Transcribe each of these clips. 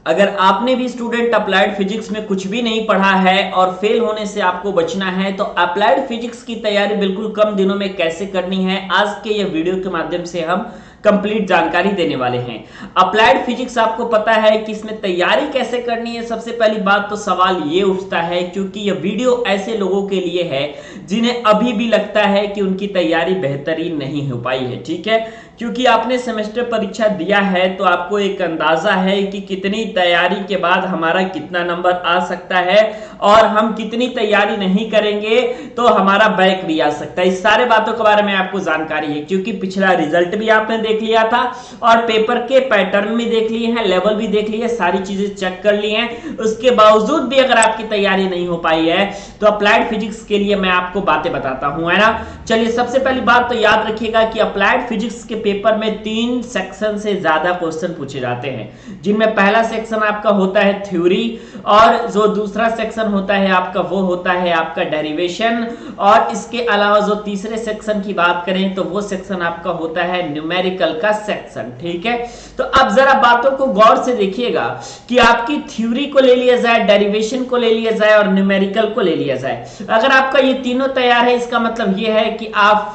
अगर आपने भी स्टूडेंट अप्लाइड फिजिक्स में कुछ भी नहीं पढ़ा है और फेल होने से आपको बचना है तो अप्लाइड फिजिक्स की तैयारी बिल्कुल कम दिनों में कैसे करनी है, आज के ये वीडियो के माध्यम से हम कंप्लीट जानकारी देने वाले हैं। अप्लाइड फिजिक्स आपको पता है कि इसमें तैयारी कैसे करनी है। सबसे पहली बात तो सवाल ये उठता है, क्योंकि यह वीडियो ऐसे लोगों के लिए है जिन्हें अभी भी लगता है कि उनकी तैयारी बेहतरीन नहीं हो पाई है। ठीक है, क्योंकि आपने सेमेस्टर परीक्षा दिया है तो आपको एक अंदाजा है कि कितनी तैयारी के बाद हमारा कितना नंबर आ सकता है और हम कितनी तैयारी नहीं करेंगे तो हमारा बैक भी आ सकता है। इस सारे बातों के बारे में आपको जानकारी है, क्योंकि पिछला रिजल्ट भी आपने देख लिया था और पेपर के पैटर्न भी देख लिए हैं, लेवल भी देख लिए, सारी चीजें चेक कर ली हैं। उसके बावजूद भी अगर आपकी तैयारी नहीं हो पाई है तो अप्लाइड फिजिक्स के लिए मैं आपको बातें बताता हूं, है ना। चलिए, सबसे पहली बात तो याद रखिएगा कि अप्लाइड फिजिक्स के पेपर में 3 सेक्शन से ज्यादा क्वेश्चन पूछे जाते हैं, जिनमें पहला सेक्शन आपका होता है थ्योरी और जो दूसरा सेक्शन होता है आपका वो होता है आपका डेरिवेशन, और इसके अलावा जो तीसरे सेक्शन की बात करें तो वो सेक्शन आपका होता है न्यूमेरिकल का सेक्शन। ठीक है, तो अब जरा बातों को गौर से देखिएगा कि आपकी थ्योरी को ले लिया जाए, डेरिवेशन को ले लिया जाए और न्यूमेरिकल को ले लिया जाए। अगर आपका ये तीनों तैयार है, इसका मतलब ये है कि आप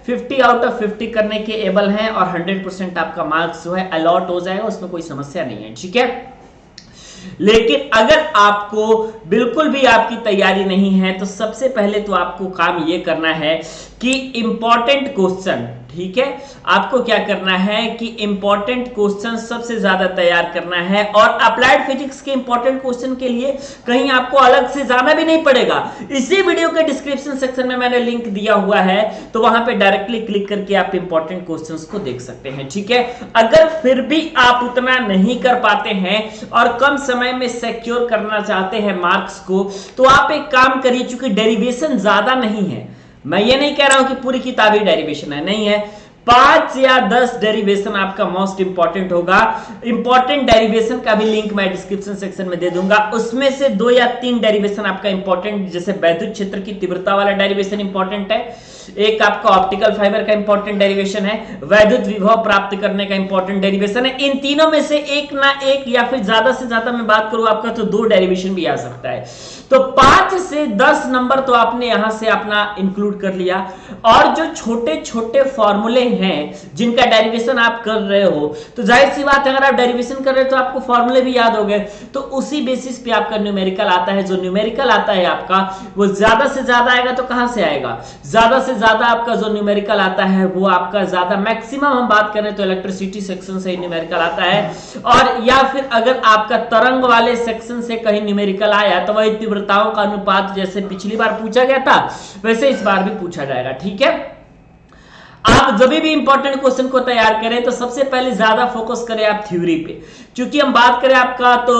50 आउट ऑफ 50 करने के एबल हैं और 100% आपका मार्क्स जो है अलॉट हो जाएगा, उसमें कोई समस्या नहीं है। ठीक है, लेकिन अगर आपको बिल्कुल भी आपकी तैयारी नहीं है तो सबसे पहले तो आपको काम यह करना है कि इंपॉर्टेंट क्वेश्चन, ठीक है, आपको क्या करना है कि इंपॉर्टेंट क्वेश्चन सबसे ज्यादा तैयार करना है। और अप्लाइड फिजिक्स के इंपॉर्टेंट क्वेश्चन के लिए कहीं आपको अलग से जाना भी नहीं पड़ेगा। इसी वीडियो के डिस्क्रिप्शन सेक्शन में मैंने लिंक दिया हुआ है, तो वहां पे डायरेक्टली क्लिक करके आप इंपॉर्टेंट क्वेश्चंस को देख सकते हैं। ठीक है, अगर फिर भी आप उतना नहीं कर पाते हैं और कम समय में सिक्योर करना चाहते हैं मार्क्स को, तो आप एक काम करिए, चूंकि डेरिवेशन ज्यादा नहीं है, मैं ये नहीं कह रहा हूं कि पूरी किताब ही डेरिवेशन है, नहीं है, 5 या 10 डेरिवेशन आपका मोस्ट इंपॉर्टेंट होगा। इंपॉर्टेंट डेरिवेशन का भी लिंक मैं डिस्क्रिप्शन सेक्शन में दे दूंगा। उसमें से 2 या 3 डेरिवेशन आपका इंपॉर्टेंट, जैसे वैद्युत क्षेत्र की तीव्रता वाला डेरिवेशन इंपॉर्टेंट है, एक आपका ऑप्टिकल फाइबर का इंपॉर्टेंट डेरिवेशन है, वैद्युत विभव प्राप्त करने का इंपॉर्टेंट डेरिवेशन है। इन तीनों में से एक ना एक या फिर ज्यादा से ज्यादा मैं बात करूं आपका तो 2 डेरिवेशन भी आ सकता है। तो 5 से 10 नंबर तो आपने यहां से अपना इंक्लूड कर लिया। और जो छोटे छोटे फॉर्मूले हैं जिनका डेरिवेशन आप कर रहे हो, तो जाहिर सी बात है अगर आप डेरिवेशन कर रहे हो तो आपको फॉर्मूले भी याद हो गए, तो उसी बेसिस पे आपका न्यूमेरिकल आता है। जो न्यूमेरिकल आता है आपका वो ज्यादा से ज्यादा आएगा, तो कहां से आएगा, ज्यादा से ज्यादा आपका जो न्यूमेरिकल आता है वो आपका ज्यादा मैक्सिमम हम बात करें तो इलेक्ट्रिसिटी सेक्शन से न्यूमेरिकल आता है, और या फिर अगर आपका तरंग वाले सेक्शन से कहीं न्यूमेरिकल आया तो वही तीव्रताओं का अनुपात जैसे पिछली बार पूछा गया था वैसे इस बार भी पूछा जाएगा। ठीक है, आप जब भी इंपॉर्टेंट क्वेश्चन को तैयार करें तो सबसे पहले ज्यादा फोकस करें आप थ्योरी पे, क्योंकि हम बात करें आपका तो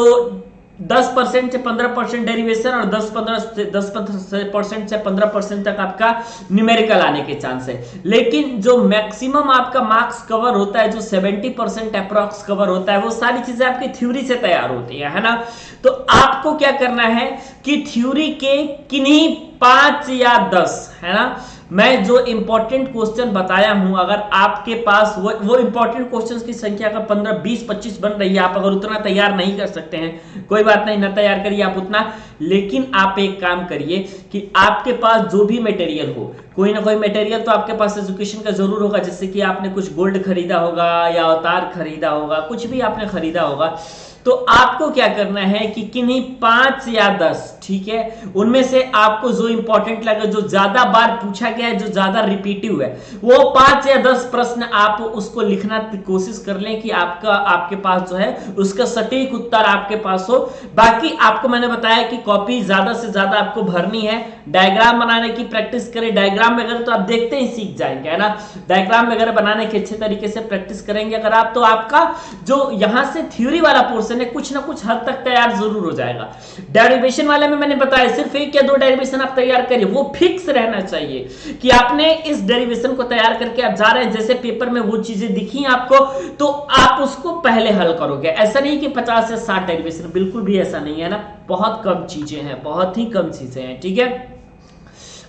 10% से 15% डेरिवेशन और 10% से 15% तक आपका न्यूमेरिकल आने के चांस है। लेकिन जो मैक्सिमम आपका मार्क्स कवर होता है, जो 70% अप्रॉक्स कवर होता है, वो सारी चीजें आपकी थ्योरी से तैयार होती है ना। तो आपको क्या करना है कि थ्योरी के किन्हीं 5 या 10, है ना, मैं जो इंपॉर्टेंट क्वेश्चन बताया हूं, अगर आपके पास वो इंपॉर्टेंट क्वेश्चंस की संख्या का 15, 20, 25 बन रही है, आप अगर उतना तैयार नहीं कर सकते हैं कोई बात नहीं, ना तैयार करिए आप उतना, लेकिन आप एक काम करिए कि आपके पास जो भी मटेरियल हो, कोई ना कोई मटेरियल तो आपके पास एजुकेशन का जरूर होगा, जैसे कि आपने कुछ गोल्ड खरीदा होगा या अवतार खरीदा होगा, कुछ भी आपने खरीदा होगा, तो आपको क्या करना है कि किन्हीं 5 या 10, ठीक है, उनमें से आपको जो इंपॉर्टेंट लगे, जो ज्यादा बार पूछा गया है, जो ज्यादा रिपीटिव है, वो 5 या 10 प्रश्न आप उसको लिखना कोशिश कर लें कि आपके पास जो है उसका सटीक उत्तर आपके पास हो। बाकी आपको मैंने बताया कि कॉपी ज्यादा से ज्यादा आपको भरनी है, डायग्राम बनाने की प्रैक्टिस करें। डायग्राम वगैरह तो आप देखते ही सीख जाएंगे, है ना, डायग्राम वगैरह बनाने की अच्छे तरीके से प्रैक्टिस करेंगे अगर आप, तो आपका जो यहां से थ्योरी वाला पोर्शन है कुछ ना कुछ हद तक तैयार जरूर हो जाएगा। डेरिवेशन वाले में मैंने बताया सिर्फ 1 या 2 डेरिवेशन आप तैयार करिए, वो फिक्स रहना चाहिए कि आपने इस डेरिवेशन को तैयार करके आप जा रहे हैं, जैसे पेपर में वो चीजें दिखी आपको तो आप उसको पहले हल करोगे। ऐसा नहीं कि 50 से 60 डेरिवेशन, बिल्कुल भी ऐसा नहीं है ना, बहुत कम चीजें हैं, बहुत ही कम चीजें हैं। ठीक है,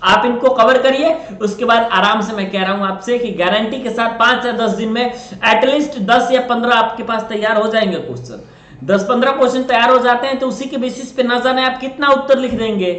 आप इनको कवर करिए, उसके बाद आराम से मैं कह रहा हूं आपसे कि गारंटी के साथ 5 या 10 दिन में एटलीस्ट 10 या 15 आपके पास तैयार हो जाएंगे क्वेश्चन। 10-15 क्वेश्चन तैयार हो जाते हैं, तो उसी के बेसिस पे ना जाने आप कितना उत्तर लिख देंगे,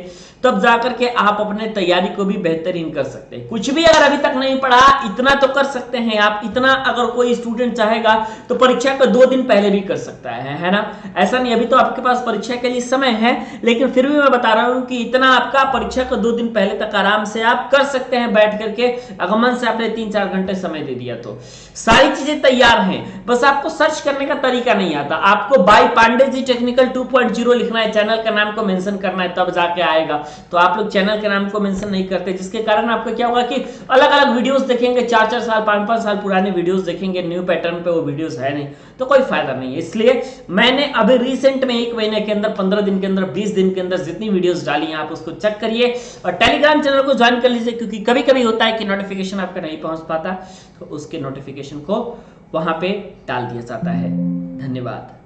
तब जाकर के आप अपने तैयारी को भी बेहतरीन कर सकते हैं। कुछ भी अगर अभी तक नहीं पढ़ा, इतना तो कर सकते हैं आप। इतना अगर कोई स्टूडेंट चाहेगा तो परीक्षा को 2 दिन पहले भी कर सकता है ना। ऐसा नहीं, अभी तो आपके पास परीक्षा के लिए समय है, लेकिन फिर भी मैं बता रहा हूं कि इतना आपका परीक्षा को 2 दिन पहले तक आराम से आप कर सकते हैं बैठ करके, अगर मन से आपने 3-4 घंटे समय दे दिया तो। सारी चीजें तैयार हैं, बस आपको सर्च करने का तरीका नहीं आता। आपको बाय पांडे जी टेक्निकल 2.0 लिखना है, चैनल का नाम को मेंशन करना है, तब जाके आएगा। तो आप लोग चैनल के नाम को मेंशन नहीं करते, जिसके कारण आपको क्या होगा कि अलग अलग वीडियोस देखेंगे, 4-4 साल 5-5 साल पुराने वीडियोस देखेंगे, न्यू पैटर्न पे वो वीडियोस है नहीं, तो कोई फायदा नहीं है। इसलिए मैंने अभी रिसेंट में 1 महीने के अंदर, 15 दिन के अंदर, 20 दिन के अंदर जितनी वीडियोस डाली हैं, आप उसको चेक करिए और टेलीग्राम चैनल को ज्वाइन कर लीजिए, क्योंकि कभी कभी होता है कि नोटिफिकेशन आपका नहीं पहुंच पाता, तो उसके नोटिफिकेशन को वहां पे डाल दिया जाता है। धन्यवाद।